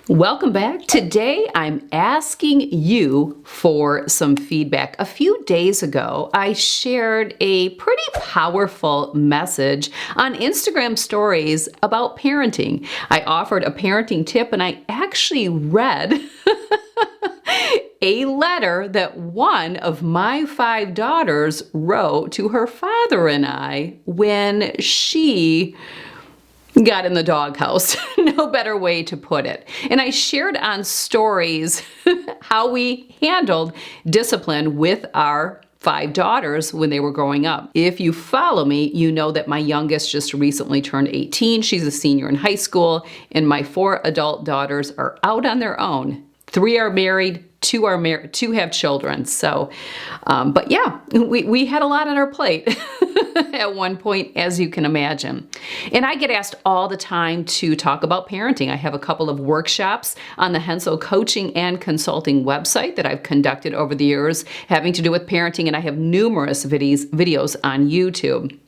Welcome back. Today I'm asking you for some feedback. A few days ago, I shared a pretty powerful message on Instagram stories about parenting. I offered a parenting tip and I actually read a letter that one of my 5 daughters wrote to her father and I when she got in the doghouse. No better way to put it. And I shared on stories how we handled discipline with our 5 daughters when they were growing up. If you follow me, you know that my youngest just recently turned 18. She's a senior in high school, and my 4 adult daughters are out on their own. 3 are married, 2 are married, 2 have children. So, but yeah, we had a lot on our plate at one point, as you can imagine. And I get asked all the time to talk about parenting. I have a couple of workshops on the Hensel coaching and consulting website that I've conducted over the years having to do with parenting, and I have numerous videos on YouTube.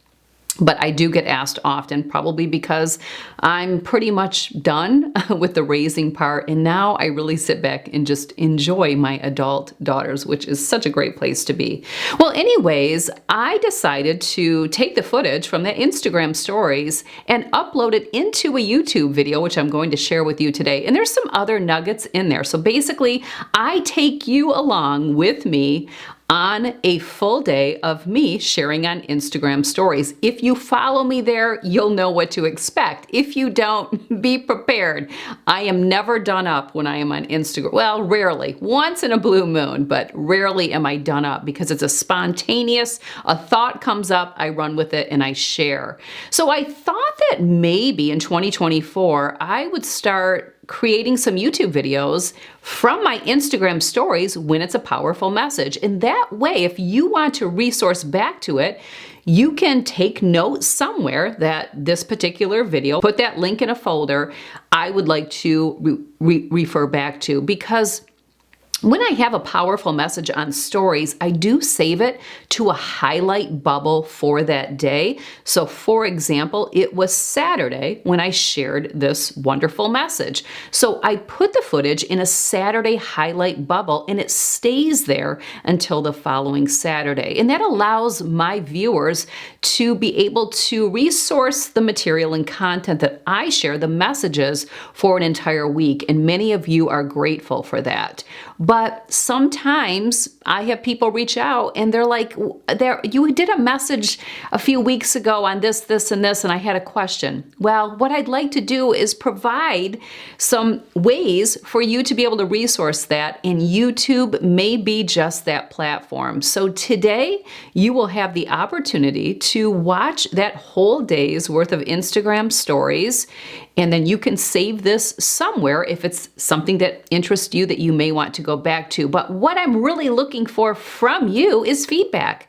But I do get asked often, probably because I'm pretty much done with the raising part, and now I really sit back and just enjoy my adult daughters, which is such a great place to be. Well, anyways, I decided to take the footage from the Instagram stories and upload it into a YouTube video, which I'm going to share with you today. And there's some other nuggets in there. So basically, I take you along with me on a full day of me sharing on Instagram stories. If you follow me there, you'll know what to expect. If you don't, be prepared. I am never done up when I am on Instagram. Well, rarely. Once in a blue moon, but rarely am I done up because it's a thought comes up, I run with it and I share. So I thought that maybe in 2024, I would start creating some YouTube videos from my Instagram stories when it's a powerful message. And that way, if you want to resource back to it, you can take note somewhere that this particular video, put that link in a folder, I would like to refer back to, because when I have a powerful message on stories, I do save it to a highlight bubble for that day. So for example, it was Saturday when I shared this wonderful message. So I put the footage in a Saturday highlight bubble and it stays there until the following Saturday. And that allows my viewers to be able to resource the material and content that I share, the messages, for an entire week. And many of you are grateful for that. But sometimes I have people reach out and they're like, you did a message a few weeks ago on this, this, and this, and I had a question. Well, what I'd like to do is provide some ways for you to be able to resource that, and YouTube may be just that platform. So today, you will have the opportunity to watch that whole day's worth of Instagram stories, and then you can save this somewhere if it's something that interests you that you may want to go back to. But what I'm really looking for from you is feedback.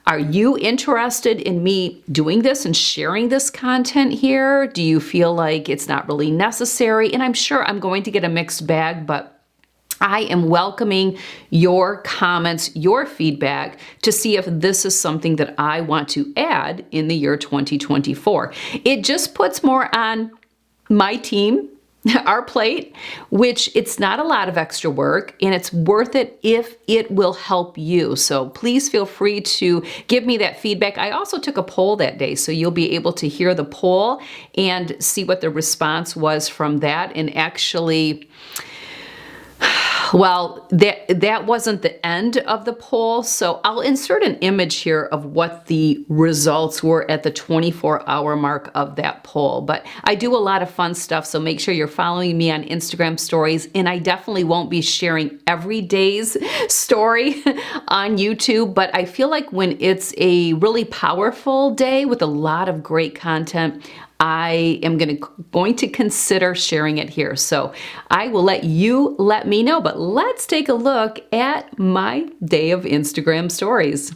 Are you interested in me doing this and sharing this content here? Do you feel like it's not really necessary? And I'm sure I'm going to get a mixed bag, but I am welcoming your comments, your feedback, to see if this is something that I want to add in the year 2024. It just puts more on my team, our plate, which it's not a lot of extra work, and it's worth it if it will help you. So please feel free to give me that feedback. I also took a poll that day, so you'll be able to hear the poll and see what the response was from that. And actually, well, that wasn't the end of the poll, so I'll insert an image here of what the results were at the 24-hour mark of that poll. But I do a lot of fun stuff, so make sure you're following me on Instagram stories, and I definitely won't be sharing every day's story on YouTube, but I feel like when it's a really powerful day with a lot of great content, I am going to consider sharing it here. So I will let you let me know, but let's take a look at my day of Instagram stories.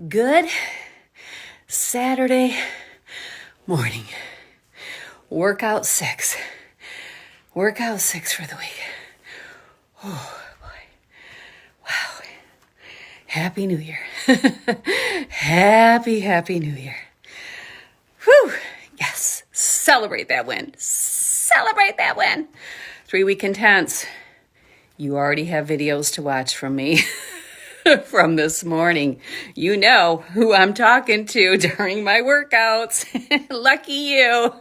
Good Saturday morning. Workout 6. Workout 6 for the week. Oh boy. Wow. Happy New Year. Happy New Year. Whew. Yes. Celebrate that win. Celebrate that win. 3-week intense. You already have videos to watch from me from this morning. You know who I'm talking to during my workouts. Lucky you.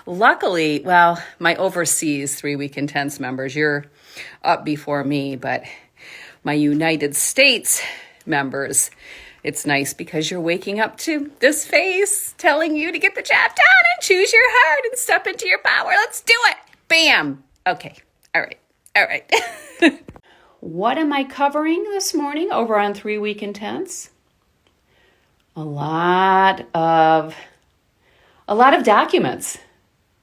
Luckily, well, my overseas 3-week intense members, you're up before me, but my United States members, it's nice because you're waking up to this face telling you to get the job done and choose your heart and step into your power. Let's do it. Bam. Okay. All right. What am I covering this morning over on 3-week intense? A lot of documents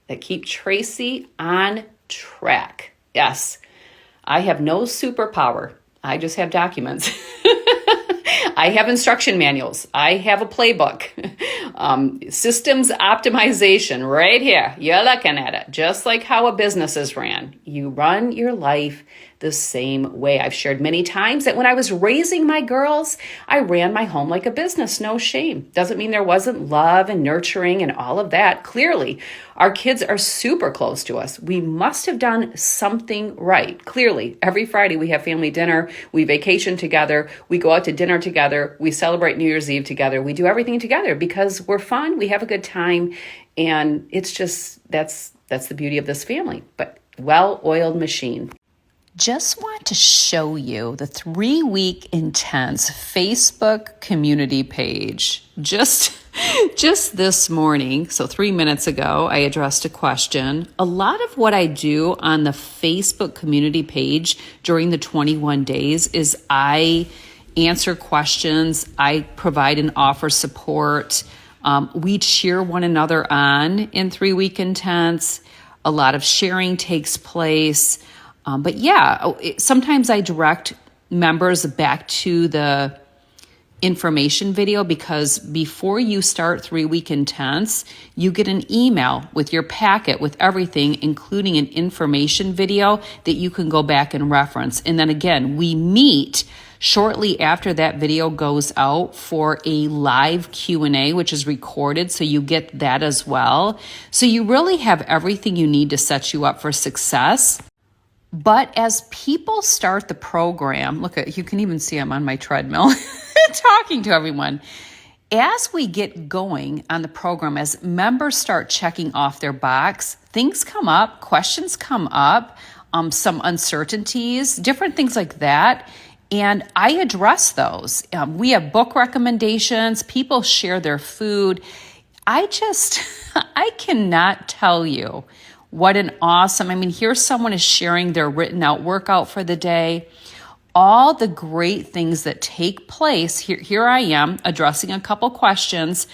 that keep Tracy on track. Yes, I have no superpower. I just have documents. I have instruction manuals. I have a playbook. Systems optimization right here. You're looking at it. Just like how a business is ran. You run your life the same way. I've shared many times that when I was raising my girls, I ran my home like a business. No shame. Doesn't mean there wasn't love and nurturing and all of that. Clearly, our kids are super close to us. We must have done something right. Clearly, every Friday we have family dinner. We vacation together. We go out to dinner together. We celebrate New Year's Eve together. We do everything together because we're fun. We have a good time. And it's just, that's the beauty of this family. But well-oiled machine. Just want to show you the 3-week intense Facebook community page. Just this morning, so 3 minutes ago, I addressed a question. A lot of what I do on the Facebook community page during the 21 days is I answer questions, I provide and offer support. We cheer one another on in 3-week intense. A lot of sharing takes place. But yeah, sometimes I direct members back to the information video because before you start 3-week intense, you get an email with your packet with everything, including an information video that you can go back and reference. And then again, we meet shortly after that video goes out for a live Q&A, which is recorded, so you get that as well. So you really have everything you need to set you up for success. But as people start the program, look at, you can even see I'm on my treadmill talking to everyone. As we get going on the program, as members start checking off their box, things come up, questions come up, some uncertainties, different things like that. And I address those. We have book recommendations. People share their food. I cannot tell you what an awesome, here someone is sharing their written out workout for the day. All the great things that take place. Here I am addressing a couple questions.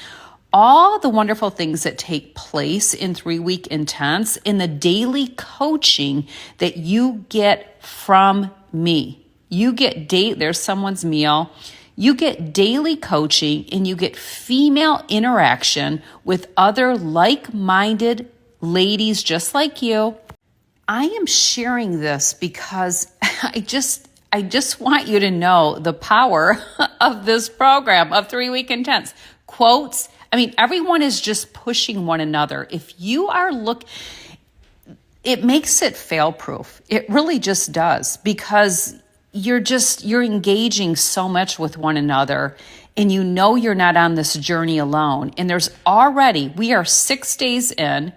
All the wonderful things that take place in 3-week intense, in the daily coaching that you get from me. You get there's someone's meal. You get daily coaching and you get female interaction with other like-minded ladies just like you. I am sharing this because I just want you to know the power of this program of 3-week intense. Quotes. Everyone is just pushing one another. If you are it makes it fail-proof. It really just does because you're engaging so much with one another and you know you're not on this journey alone. And we are 6 days in.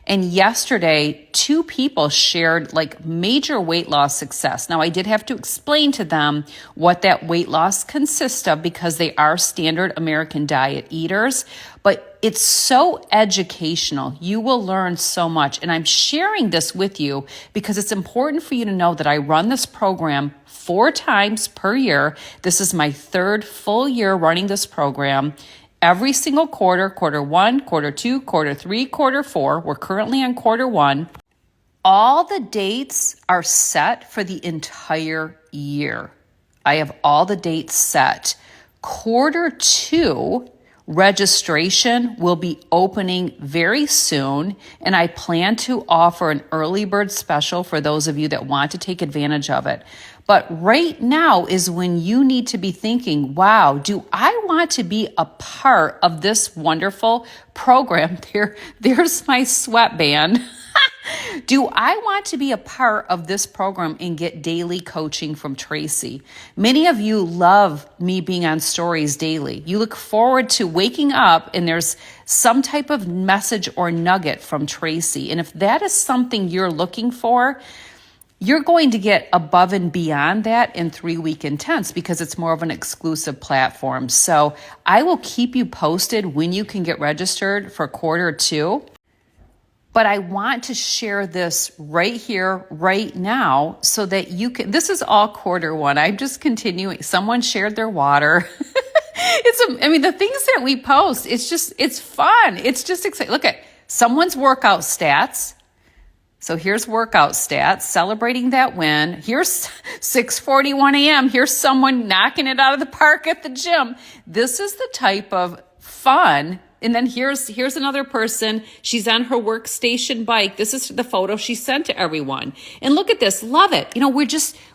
And yesterday, 2 people shared major weight loss success. Now, I did have to explain to them what that weight loss consists of because they are standard American diet eaters. But it's so educational. You will learn so much. And I'm sharing this with you because it's important for you to know that I run this program 4 times per year. This is my 3rd full year running this program. Every single quarter, quarter 1, quarter 2, quarter 3, quarter 4. We're currently on quarter 1. All the dates are set for the entire year. I have all the dates set. Quarter 2 registration will be opening very soon, and I plan to offer an early bird special for those of you that want to take advantage of it. But right now is when you need to be thinking, wow, do I want to be a part of this wonderful program? There's my sweatband. Do I want to be a part of this program and get daily coaching from Tracy? Many of you love me being on stories daily. You look forward to waking up and there's some type of message or nugget from Tracy. And if that is something you're looking for, you're going to get above and beyond that in 3-week intense because it's more of an exclusive platform. So I will keep you posted when you can get registered for quarter 2. But I want to share this right here, right now, so that you can, this is all quarter 1. I'm just continuing. Someone shared their water. The things that we post, it's fun. It's just exciting. Look at someone's workout stats. So here's workout stats, celebrating that win. Here's 6:41 a.m. Here's someone knocking it out of the park at the gym. This is the type of fun. And then here's another person. She's on her workstation bike. This is the photo she sent to everyone. And look at this. Love it.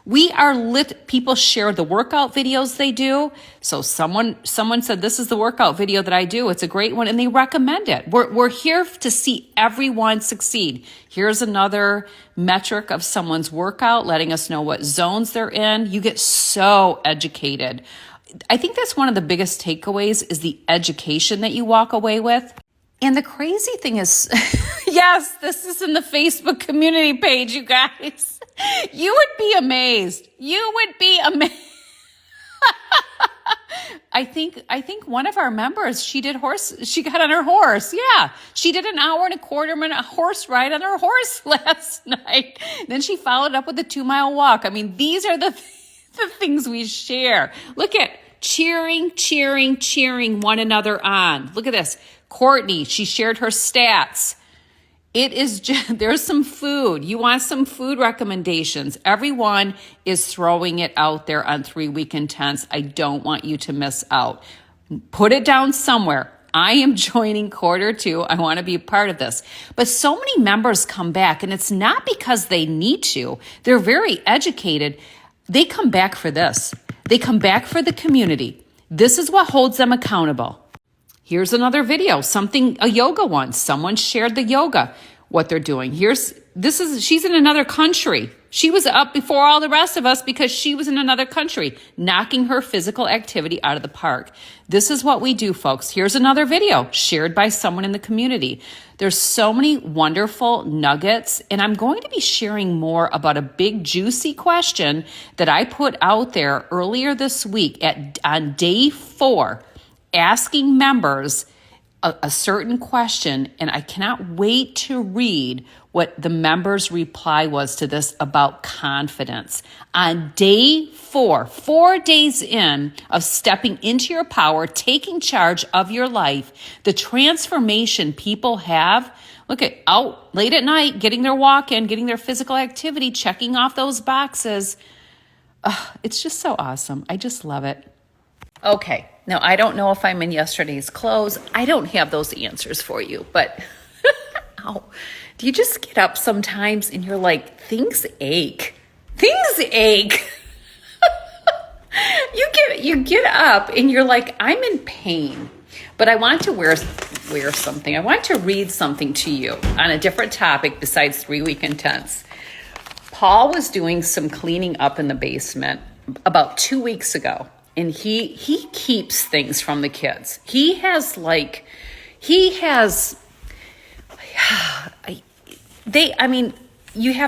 We are lit. People share the workout videos they do. So someone said, this is the workout video that I do. It's a great one. And they recommend it. We're here to see everyone succeed. Here's another metric of someone's workout, letting us know what zones they're in. You get so educated. I think that's one of the biggest takeaways is the education that you walk away with. And the crazy thing is, yes, this is in the Facebook community page, you guys. You would be amazed. I think one of our members, she got on her horse. Yeah. She did an hour and a quarter minute horse ride on her horse last night. Then she followed up with a 2-mile walk. These are the things we share. Look at cheering one another on. Look at this. Courtney, she shared her stats. It is just, there's some food. You want some food recommendations. Everyone is throwing it out there on 3-week intense. I don't want you to miss out. Put it down somewhere. I am joining quarter 2. I want to be a part of this. But so many members come back, and it's not because they need to. They're very educated. They come back for this. They come back for the community. This is what holds them accountable. Here's another video, a yoga one. Someone shared the yoga, what they're doing. She's in another country. She was up before all the rest of us because she was in another country, knocking her physical activity out of the park. This is what we do, folks. Here's another video shared by someone in the community. There's so many wonderful nuggets, and I'm going to be sharing more about a big, juicy question that I put out there earlier this week on day 4, asking members a certain question, and I cannot wait to read what the members' reply was to this about confidence. On day 4, 4 days in of stepping into your power, taking charge of your life, the transformation people have, look at out late at night, getting their walk in, getting their physical activity, checking off those boxes. It's just so awesome. I just love it. Okay, now I don't know if I'm in yesterday's clothes. I don't have those answers for you, but do you just get up sometimes and you're like, things ache? Things ache. You get up and you're like, I'm in pain, but I want to wear something. I want to read something to you on a different topic besides 3-week intense. Paul was doing some cleaning up in the basement about 2 weeks ago. And he keeps things from the kids. You have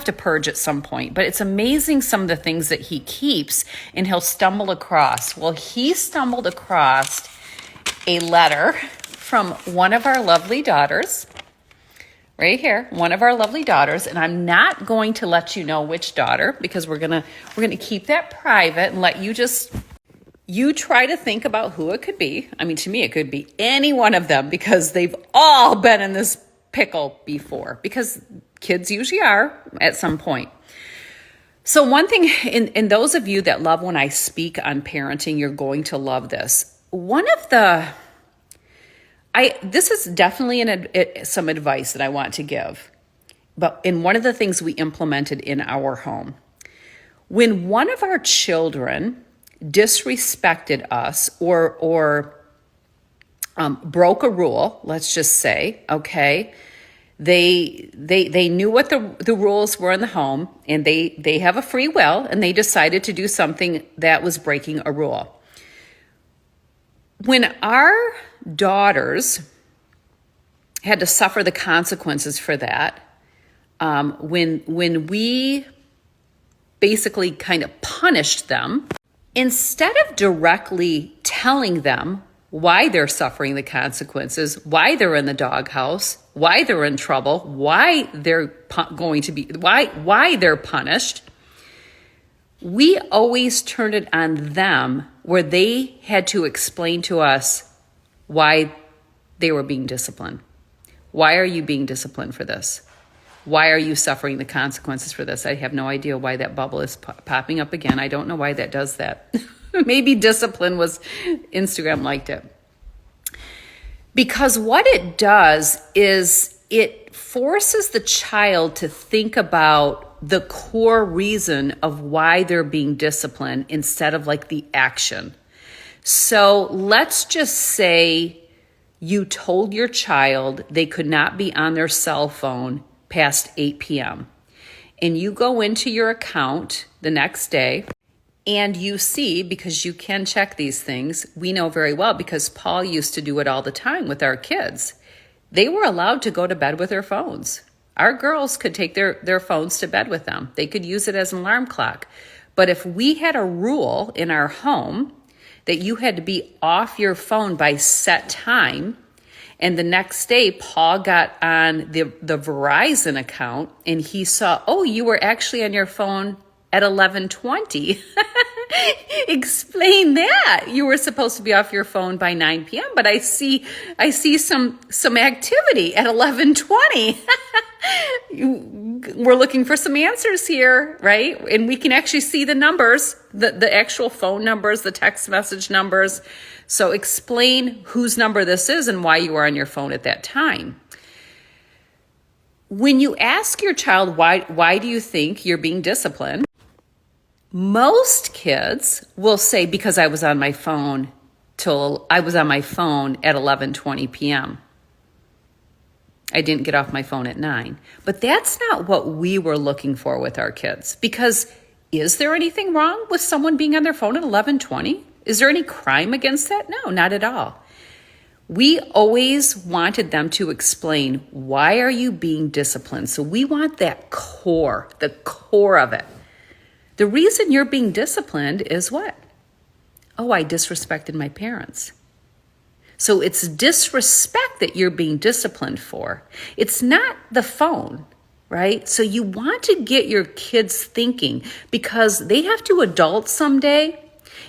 to purge at some point, but it's amazing some of the things that he keeps and he'll stumble across. Well, he stumbled across a letter from one of our lovely daughters, right here, one of our lovely daughters, and I'm not going to let you know which daughter because we're gonna keep that private and let you try to think about who it could be. To me, it could be any one of them because they've all been in this pickle before, because kids usually are at some point. So one thing, and those of you that love when I speak on parenting, you're going to love this. This is definitely some advice that I want to give, but in one of the things we implemented in our home, when one of our children disrespected us or broke a rule, let's just say, okay, They knew what the rules were in the home, and they have a free will, and they decided to do something that was breaking a rule. When our daughters had to suffer the consequences for that, when we basically kind of punished them, instead of directly telling them why they're suffering the consequences, why they're in the doghouse, why they're in trouble, why they're why they're punished, we always turned it on them, where they had to explain to us why they were being disciplined. Why are you being disciplined for this? Why are you suffering the consequences for this? I have no idea why that bubble is popping up again. I don't know why that does that. Maybe discipline was, Instagram liked it. Because what it does is it forces the child to think about the core reason of why they're being disciplined instead of like the action. So let's just say you told your child they could not be on their cell phone past 8 p.m. And you go into your account the next day and you see, because you can check these things, we know very well because Paul used to do it all the time with our kids. They were allowed to go to bed with their phones. Our girls could take their phones to bed with them. They could use it as an alarm clock. But if we had a rule in our home that you had to be off your phone by set time, and the next day Paul got on the Verizon account and he saw, oh, you were actually on your phone at 11:20. Explain that. You were supposed to be off your phone by 9 p.m., but I see some activity at 11:20. We're looking for some answers here, right? And we can actually see the numbers, the actual phone numbers, the text message numbers. So explain whose number this is and why you are on your phone at that time. When you ask your child, why do you think you're being disciplined? Most kids will say, because I was on my phone at 11:20 p.m. I didn't get off my phone at 9. But that's not what we were looking for with our kids. Because is there anything wrong with someone being on their phone at 11:20? Is there any crime against that? No, not at all. We always wanted them to explain, why are you being disciplined? So we want that core, the core of it. The reason you're being disciplined is what? Oh, I disrespected my parents. So it's disrespect that you're being disciplined for. It's not the phone, right? So you want to get your kids thinking, because they have to adult someday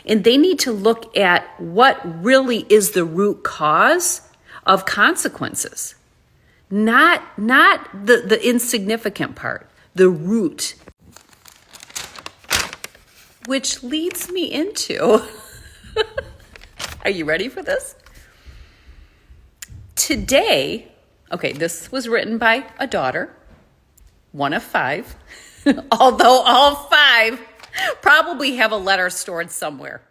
and they need to look at what really is the root cause of consequences. Not the insignificant part, the root. Which leads me into, are you ready for this? Today, okay, this was written by a daughter, one of 5, although all 5 probably have a letter stored somewhere.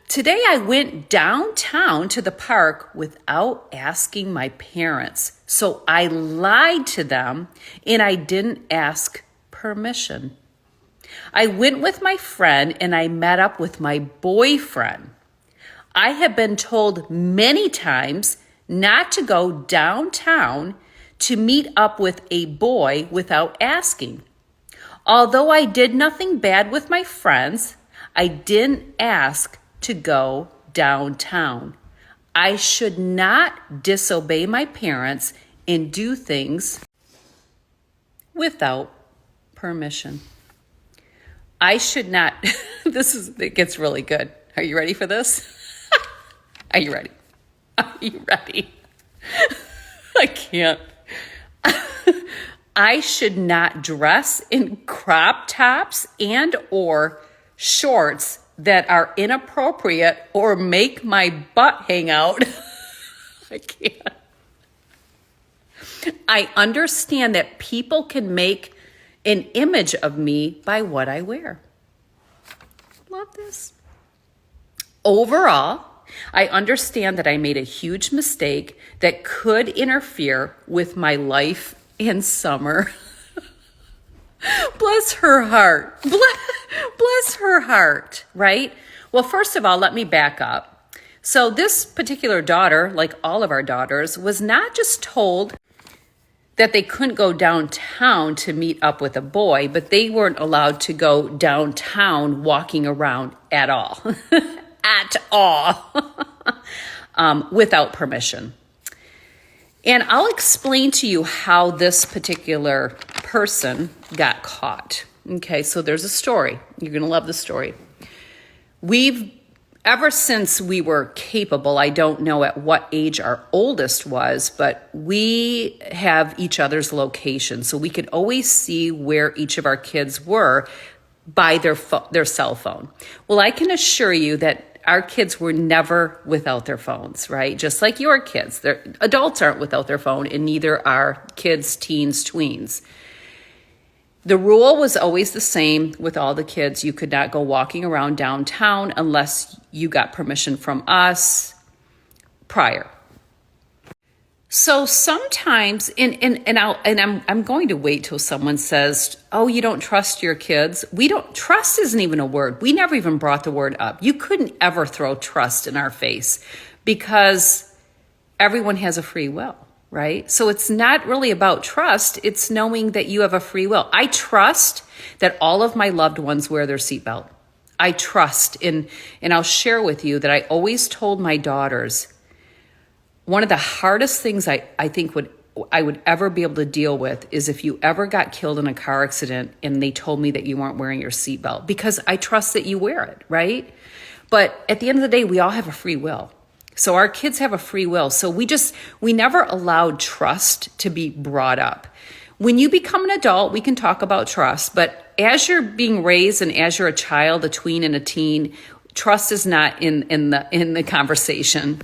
Today I went downtown to the park without asking my parents. So I lied to them and I didn't ask permission. I went with my friend and I met up with my boyfriend. I have been told many times not to go downtown to meet up with a boy without asking. Although I did nothing bad with my friends, I didn't ask to go downtown. I should not disobey my parents and do things without permission. I should not, it gets really good. Are you ready for this? Are you ready? Are you ready? I can't. I should not dress in crop tops and or shorts that are inappropriate or make my butt hang out. I can't. I understand that people can make an image of me by what I wear. Love this. Overall, I understand that I made a huge mistake that could interfere with my life in summer. Bless her heart. Bless her heart, right? Well, first of all, let me back up. So this particular daughter, like all of our daughters, was not just told that they couldn't go downtown to meet up with a boy, but they weren't allowed to go downtown walking around at all. At all. Without permission. And I'll explain to you how this particular person got caught. Okay, so there's a story. You're going to love the story. Ever since we were capable, I don't know at what age our oldest was, but we have each other's location. So we could always see where each of our kids were by their cell phone. Well, I can assure you that our kids were never without their phones, right? Just like your kids. Adults aren't without their phone, and neither are kids, teens, tweens. The rule was always the same with all the kids. You could not go walking around downtown unless you got permission from us prior. So sometimes, I'm going to wait till someone says, "Oh, you don't trust your kids." Trust isn't even a word. We never even brought the word up. You couldn't ever throw trust in our face because everyone has a free will, right? So it's not really about trust. It's knowing that you have a free will. I trust that all of my loved ones wear their seatbelt. I trust and I'll share with you that I always told my daughters, one of the hardest things I think I would ever be able to deal with is if you ever got killed in a car accident and they told me that you weren't wearing your seatbelt, because I trust that you wear it, right? But at the end of the day, we all have a free will. So our kids have a free will. So we never allowed trust to be brought up. When you become an adult, we can talk about trust, but as you're being raised and as you're a child, a tween and a teen, trust is not in the conversation.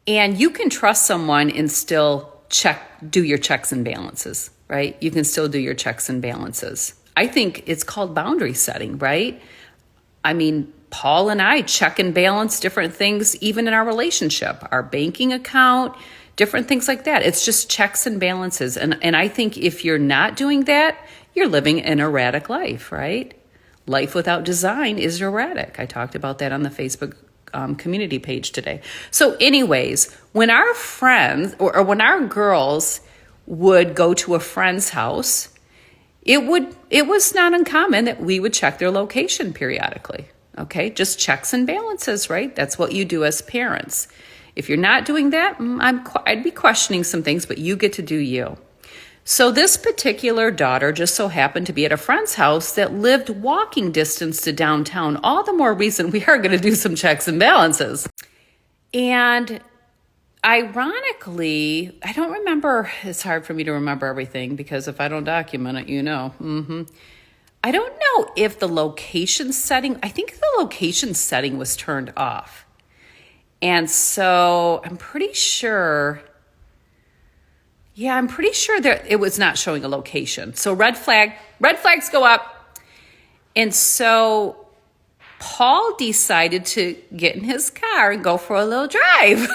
And you can trust someone and still do your checks and balances, right? You can still do your checks and balances. I think it's called boundary setting, right? I mean, Paul and I check and balance different things, even in our relationship, our banking account, different things like that. It's just checks and balances. And I think if you're not doing that, you're living an erratic life, right? Life without design is erratic. I talked about that on the Facebook community page today. So anyways, when our friends or when our girls would go to a friend's house, it was not uncommon that we would check their location periodically. Okay, just checks and balances, right? That's what you do as parents. If you're not doing that, I'd be questioning some things, but you get to do you. So this particular daughter just so happened to be at a friend's house that lived walking distance to downtown. All the more reason we are going to do some checks and balances. And ironically, I don't remember, it's hard for me to remember everything because if I don't document it, you know. I don't know if the location setting, I think the location setting was turned off. And so I'm pretty sure that it was not showing a location. So red flags go up. And so Paul decided to get in his car and go for a little drive.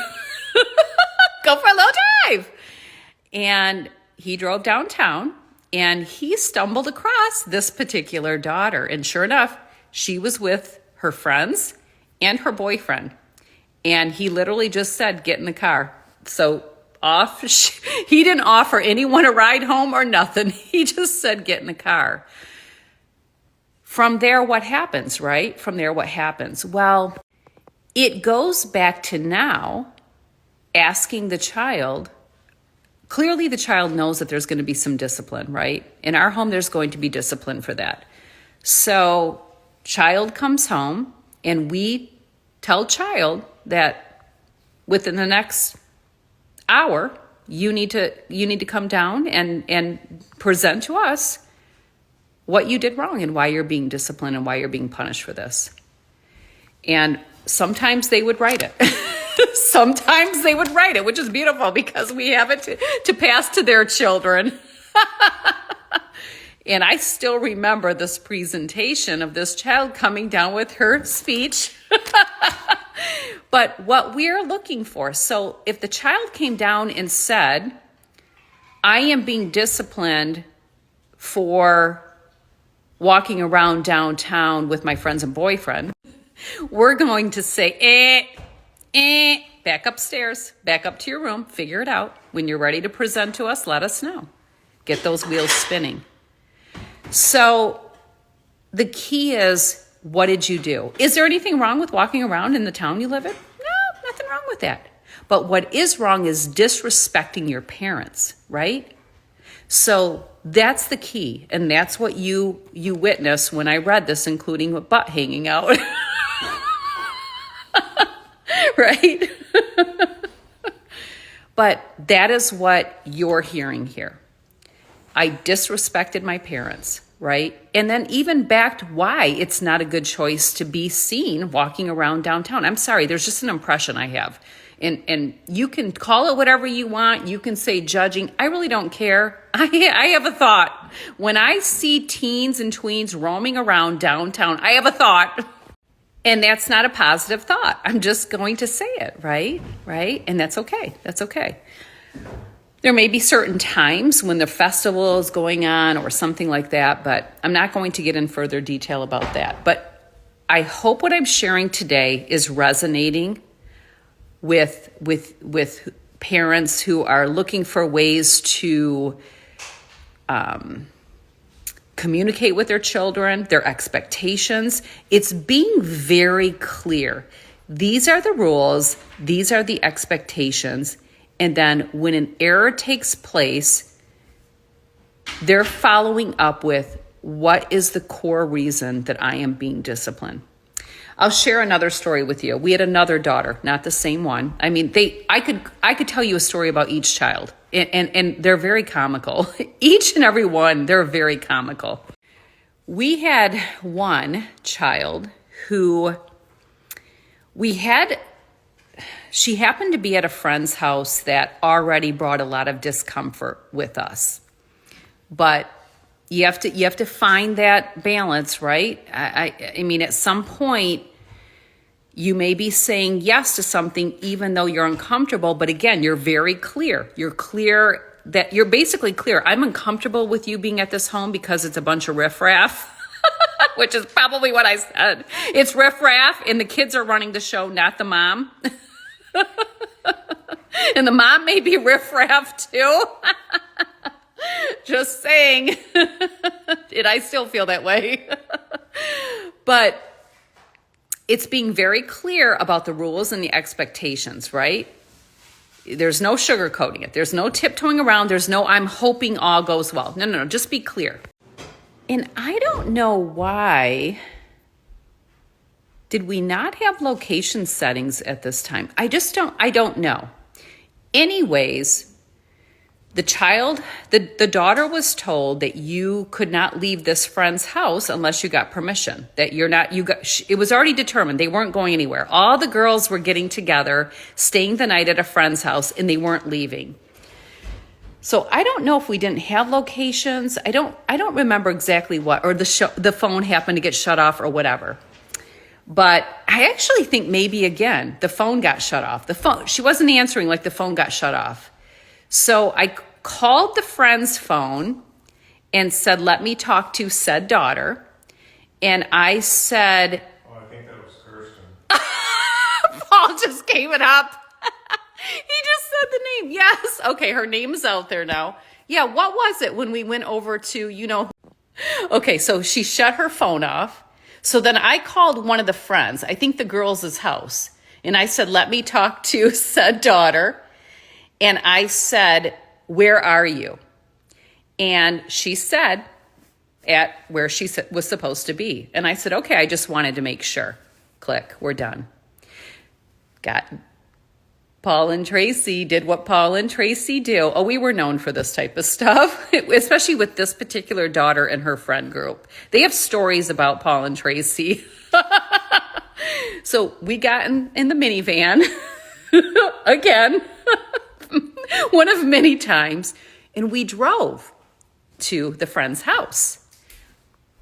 And he drove downtown and he stumbled across this particular daughter. And sure enough, she was with her friends and her boyfriend. And he literally just said, "Get in the car." So he didn't offer anyone a ride home or nothing. He just said, "Get in the car." From there, what happens, right? Well, it goes back to now asking the child. Clearly, the child knows that there's going to be some discipline, right? In our home, there's going to be discipline for that. So child comes home and we tell child that within the next hour, you need to come down and present to us what you did wrong and why you're being disciplined and why you're being punished for this. And sometimes they would write it. Sometimes they would write it, which is beautiful because we have it to pass to their children. And I still remember this presentation of this child coming down with her speech. But what we're looking for, so if the child came down and said, I am being disciplined for walking around downtown with my friends and boyfriend, we're going to say, back upstairs, back up to your room, figure it out. When you're ready to present to us, let us know. Get those wheels spinning. So the key is, what did you do? Is there anything wrong with walking around in the town you live in? No, nothing wrong with that. But what is wrong is disrespecting your parents, right? So that's the key. And that's what you witnessed when I read this, including with butt hanging out. Right? But that is what you're hearing here. I disrespected my parents, right? And then even backed why it's not a good choice to be seen walking around downtown. I'm sorry, there's just an impression I have. And you can call it whatever you want. You can say judging. I really don't care. I have a thought. When I see teens and tweens roaming around downtown, I have a thought. And that's not a positive thought. I'm just going to say it, right? Right? And that's okay. That's okay. There may be certain times when the festival is going on or something like that, but I'm not going to get in further detail about that. But I hope what I'm sharing today is resonating with parents who are looking for ways to communicate with their children, their expectations. It's being very clear. These are the rules. These are the expectations. And then when an error takes place, they're following up with, what is the core reason that I am being disciplined? I'll share another story with you. We had another daughter, not the same one. I mean, I could tell you a story about each child, and they're very comical. Each and every one, they're very comical. We had one child who she happened to be at a friend's house that already brought a lot of discomfort with us. But you have to find that balance, right? I mean, at some point, you may be saying yes to something even though you're uncomfortable. But again, you're very clear. You're clear that you're basically clear. I'm uncomfortable with you being at this home because it's a bunch of riffraff, which is probably what I said. It's riffraff, and the kids are running the show, not the mom. And the mom may be riffraff too. Just saying. And I still feel that way. But it's being very clear about the rules and the expectations, right? There's no sugarcoating it. There's no tiptoeing around. There's no, I'm hoping all goes well. No. Just be clear. And I don't know why. Did we not have location settings at this time? I don't know. Anyways, the daughter was told that you could not leave this friend's house unless you got permission. That it was already determined. They weren't going anywhere. All the girls were getting together, staying the night at a friend's house, and they weren't leaving. So I don't know if we didn't have locations. I don't remember exactly what, or the phone happened to get shut off or whatever. But I actually think maybe, again, the phone got shut off. She wasn't answering, like the phone got shut off. So I called the friend's phone and said, let me talk to said daughter. And I said... Oh, I think that was Kirsten. Paul just gave it up. He just said the name. Yes. Okay, her name's out there now. Yeah, what was it when we went over to, Okay, so she shut her phone off. So then I called one of the friends, I think the girls' house, and I said, let me talk to said daughter. And I said, where are you? And she said, at where she was supposed to be. And I said, okay, I just wanted to make sure. Click, we're done. Paul and Tracy did what Paul and Tracy do. Oh, we were known for this type of stuff, especially with this particular daughter and her friend group. They have stories about Paul and Tracy. So we got in the minivan again, one of many times, and we drove to the friend's house.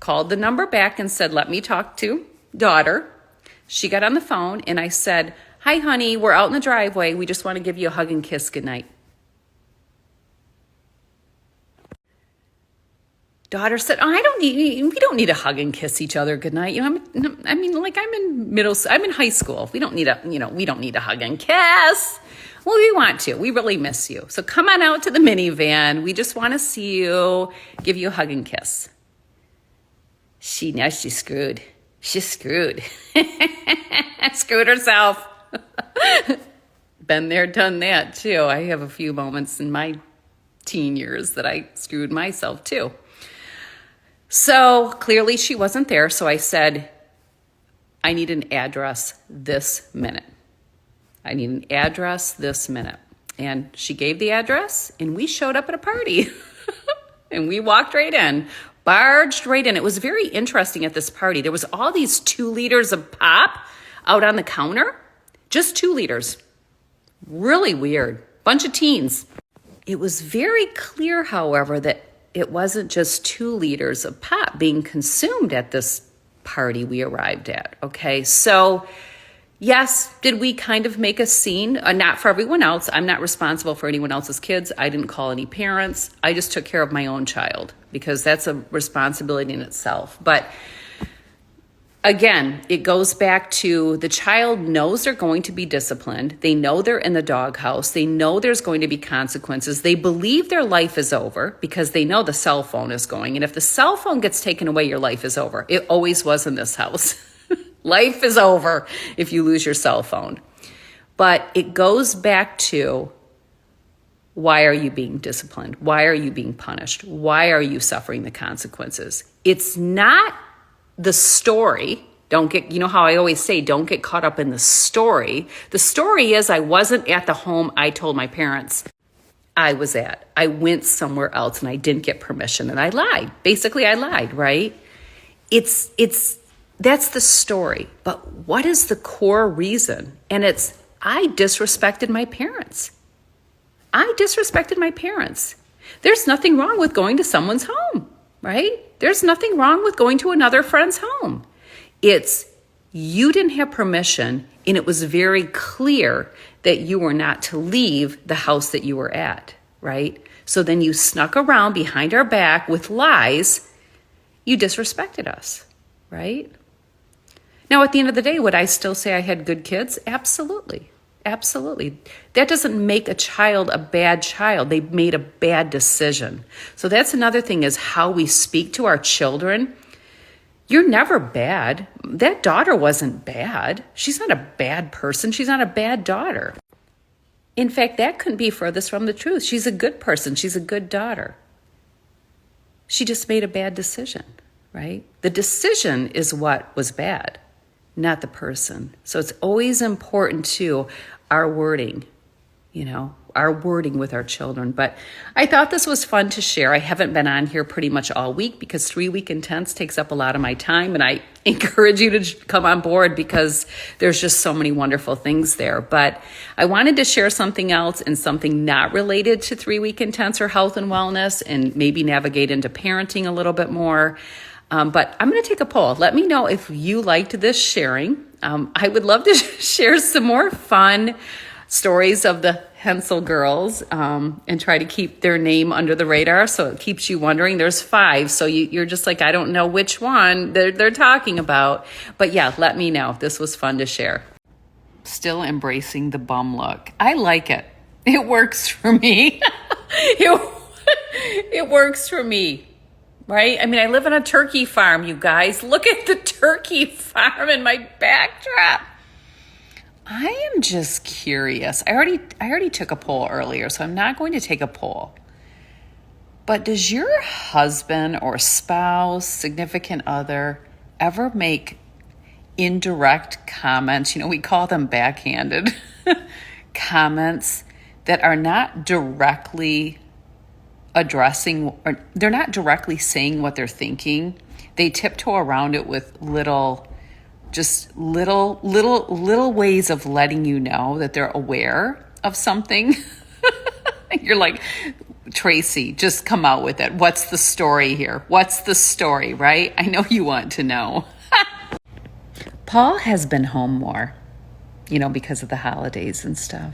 Called the number back and said, let me talk to daughter. She got on the phone and I said, Hi, honey, we're out in the driveway. We just want to give you a hug and kiss goodnight. Daughter said, "Oh, we don't need to hug and kiss each other goodnight. You know, I'm in high school. We don't need to hug and kiss. Well, we want to. We really miss you. So come on out to the minivan. We just want to see you, give you a hug and kiss." She's screwed. She's screwed. Screwed herself. Been there, done that too. I have a few moments in my teen years that I screwed myself too. So clearly she wasn't there. So I said, I need an address this minute. I need an address this minute. And she gave the address and we showed up at a party and we walked right in, barged right in. It was very interesting at this party. There was all these 2 liters of pop out on the counter, just 2 liters. Really weird. Bunch of teens. It was very clear, however, that it wasn't just 2 liters of pop being consumed at this party we arrived at, okay? So, yes, did we kind of make a scene? Not for everyone else. I'm not responsible for anyone else's kids. I didn't call any parents. I just took care of my own child because that's a responsibility in itself. But again, it goes back to the child knows they're going to be disciplined. They know they're in the doghouse. They know there's going to be consequences. They believe their life is over because they know the cell phone is going. And if the cell phone gets taken away, your life is over. It always was in this house. Life is over if you lose your cell phone. But it goes back to, why are you being disciplined? Why are you being punished? Why are you suffering the consequences? It's not the story. You know how I always say, don't get caught up in the story. The story is I wasn't at the home I told my parents I was at. I went somewhere else and I didn't get permission and I lied. Basically, I lied, right? That's the story. But what is the core reason? And it's, I disrespected my parents. I disrespected my parents. There's nothing wrong with going to someone's home, right? There's nothing wrong with going to another friend's home. It's, you didn't have permission, and it was very clear that you were not to leave the house that you were at, right? So then you snuck around behind our back with lies. You disrespected us, right? Now, at the end of the day, would I still say I had good kids? Absolutely. Absolutely. That doesn't make a child a bad child. They made a bad decision. So that's another thing, is how we speak to our children. You're never bad. That daughter wasn't bad. She's not a bad person. She's not a bad daughter. In fact, that couldn't be furthest from the truth. She's a good person. She's a good daughter. She just made a bad decision, right? The decision is what was bad, not the person. So it's always important to our wording, our wording with our children. But I thought this was fun to share. I haven't been on here pretty much all week because 3 Week Intense takes up a lot of my time. And I encourage you to come on board because there's just so many wonderful things there. But I wanted to share something else and something not related to 3 Week Intense or health and wellness, and maybe navigate into parenting a little bit more. But I'm going to take a poll. Let me know if you liked this sharing. I would love to share some more fun stories of the Hensel girls and try to keep their name under the radar, so it keeps you wondering. There's 5, so you're just like, I don't know which one they're talking about. But yeah, let me know. This was fun to share. Still embracing the bum look. I like it. It works for me. It works for me. Right? I mean, I live on a turkey farm, you guys. Look at the turkey farm in my backdrop. I am just curious. I already took a poll earlier, so I'm not going to take a poll. But does your husband or spouse, significant other, ever make indirect comments? We call them backhanded comments that are not directly addressing, or they're not directly saying what they're thinking. They tiptoe around it with little ways of letting you know that they're aware of something. You're like, Tracy, just come out with it. What's the story here? What's the story, right? I know you want to know. Paul has been home more. because of the holidays and stuff.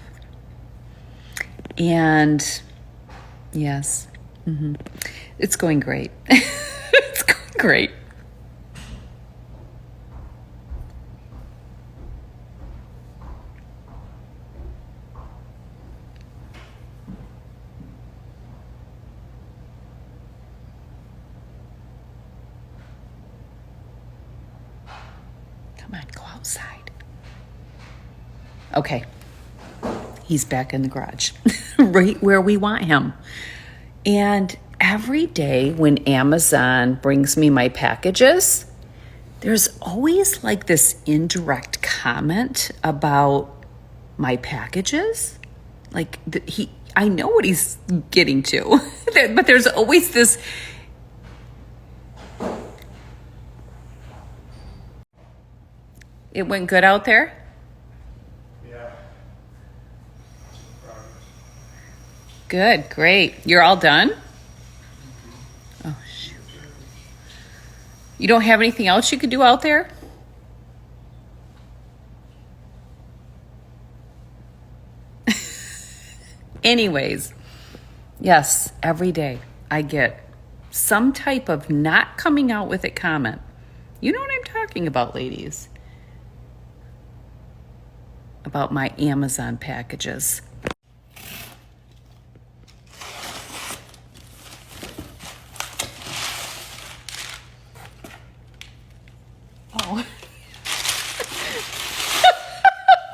And yes, it's going great. It's going great. Come on, go outside. Okay. He's back in the garage, right where we want him. And every day when Amazon brings me my packages, there's always like this indirect comment about my packages. Like I know what he's getting to, but there's always this. It went good out there? Yeah. Good, great. You're all done? Oh, shoot. You don't have anything else you could do out there? Anyways, yes, every day I get some type of not coming out with it comment. You know what I'm talking about, ladies. About my Amazon packages. Oh.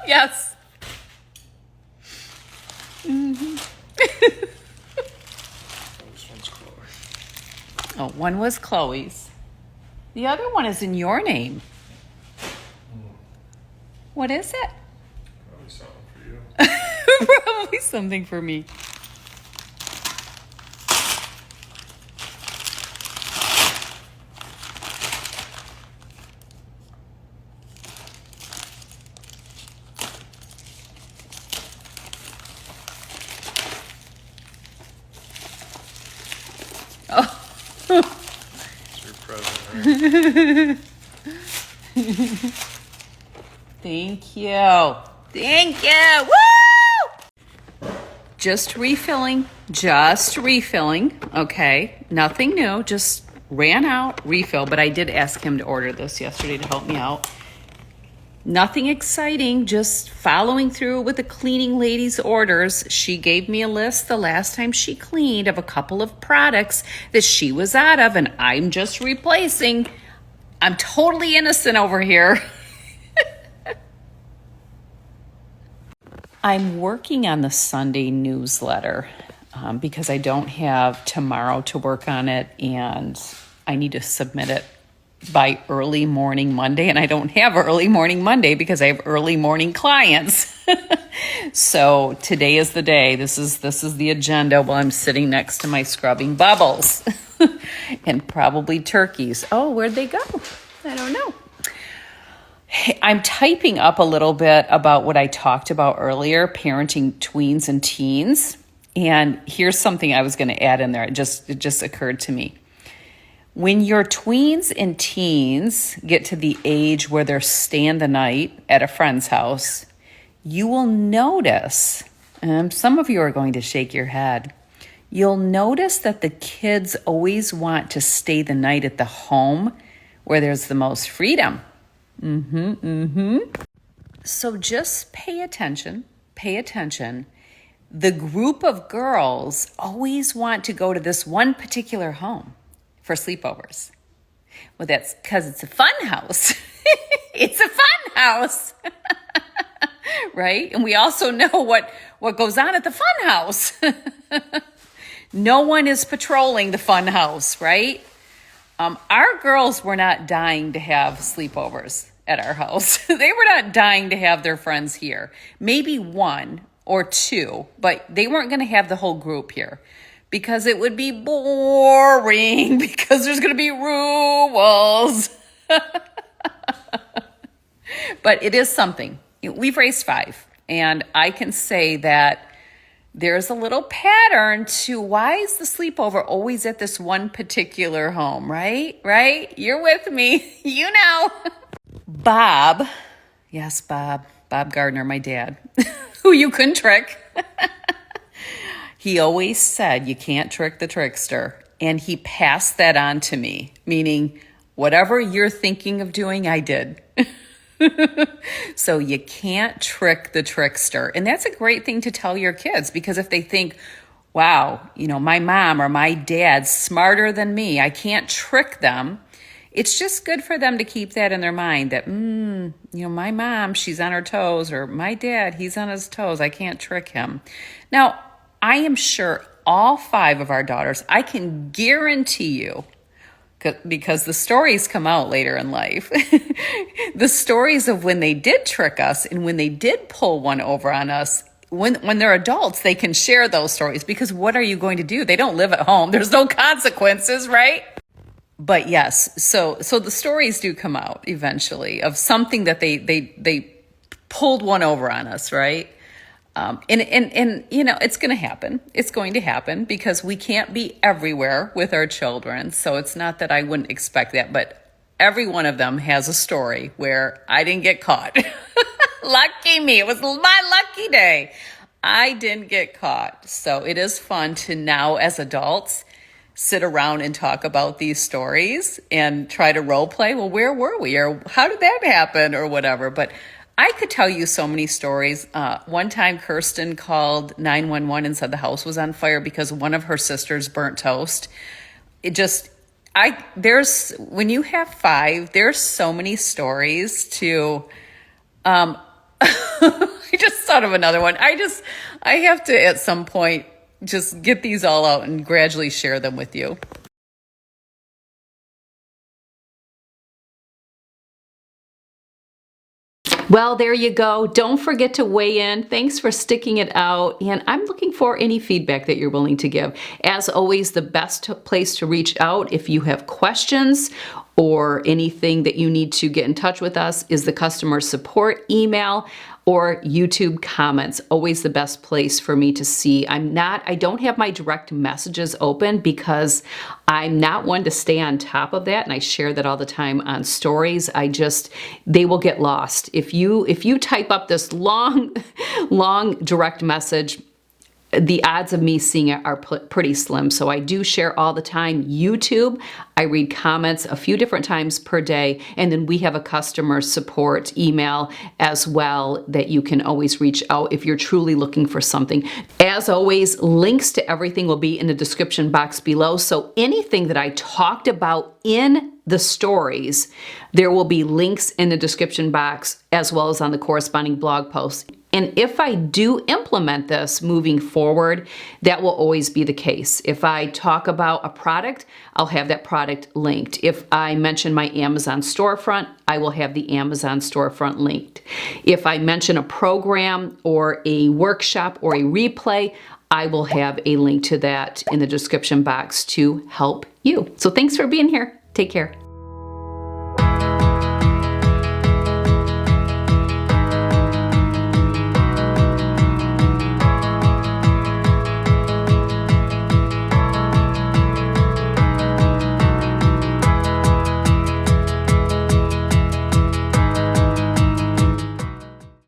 Yes. This one's Chloe. Oh, one was Chloe's. The other one is in your name. What is it? Probably something for you. Probably something for me. It's your present, right? Thank you. Thank you. Woo! Just refilling. Okay. Nothing new. Just ran out, refill. But I did ask him to order this yesterday to help me out. Nothing exciting, just following through with the cleaning lady's orders. She gave me a list the last time she cleaned of a couple of products that she was out of, and I'm just replacing. I'm totally innocent over here. I'm working on the Sunday newsletter because I don't have tomorrow to work on it, and I need to submit it by early morning Monday, and I don't have early morning Monday because I have early morning clients. So today is the day. This is the agenda while I'm sitting next to my scrubbing bubbles and probably turkeys. Oh, where'd they go? I don't know. I'm typing up a little bit about what I talked about earlier, parenting tweens and teens. And here's something I was going to add in there. It just occurred to me. When your tweens and teens get to the age where they're staying the night at a friend's house, you will notice, some of you are going to shake your head, you'll notice that the kids always want to stay the night at the home where there's the most freedom. So just pay attention. The group of girls always want to go to this one particular home for sleepovers. Well, that's because it's a fun house. It's a fun house. Right? And we also know what goes on at the fun house. No one is patrolling the fun house, right? Our girls were not dying to have sleepovers at our house. They were not dying to have their friends here. Maybe one or two, but they weren't going to have the whole group here because it would be boring because there's going to be rules. But it is something. We've raised 5, and I can say that there's a little pattern to why is the sleepover always at this one particular home, right? Right? You're with me. You know. Bob, yes, Bob, Bob Gardner, my dad, who you couldn't trick. He always said, you can't trick the trickster. And he passed that on to me, meaning whatever you're thinking of doing, I did. So you can't trick the trickster. And that's a great thing to tell your kids, because if they think, wow, my mom or my dad's smarter than me, I can't trick them. It's just good for them to keep that in their mind that, my mom, she's on her toes, or my dad, he's on his toes. I can't trick him. Now, I am sure all 5 of our daughters, I can guarantee you, because the stories come out later in life, the stories of when they did trick us and when they did pull one over on us, when they're adults, they can share those stories, because what are you going to do? They don't live at home. There's no consequences, right? But yes, so the stories do come out eventually of something that they pulled one over on us, right? And it's going to happen. It's going to happen because we can't be everywhere with our children. So it's not that I wouldn't expect that, but every one of them has a story where I didn't get caught. Lucky me. It was my lucky day. I didn't get caught. So it is fun to now, as adults, sit around and talk about these stories and try to role play. Well, where were we? Or how did that happen? Or whatever. But I could tell you so many stories. One time Kirsten called 911 and said the house was on fire because one of her sisters burnt toast. When you have 5, there's so many stories to, I just thought of another one. I have to at some point just get these all out and gradually share them with you. Well, there you go. Don't forget to weigh in. Thanks for sticking it out. And I'm looking for any feedback that you're willing to give. As always, the best place to reach out if you have questions or anything that you need to get in touch with us is the customer support email or YouTube comments. Always the best place for me to see. I don't have my direct messages open because I'm not one to stay on top of that, and I share that all the time on stories. They will get lost. If you type up this long direct message, the odds of me seeing it are pretty slim. So I do share all the time. YouTube, I read comments a few different times per day. And then we have a customer support email as well that you can always reach out if you're truly looking for something. As always, links to everything will be in the description box below. So anything that I talked about in the stories, there will be links in the description box as well as on the corresponding blog posts. And if I do implement this moving forward, that will always be the case. If I talk about a product, I'll have that product linked. If I mention my Amazon storefront, I will have the Amazon storefront linked. If I mention a program or a workshop or a replay, I will have a link to that in the description box to help you. So thanks for being here. Take care.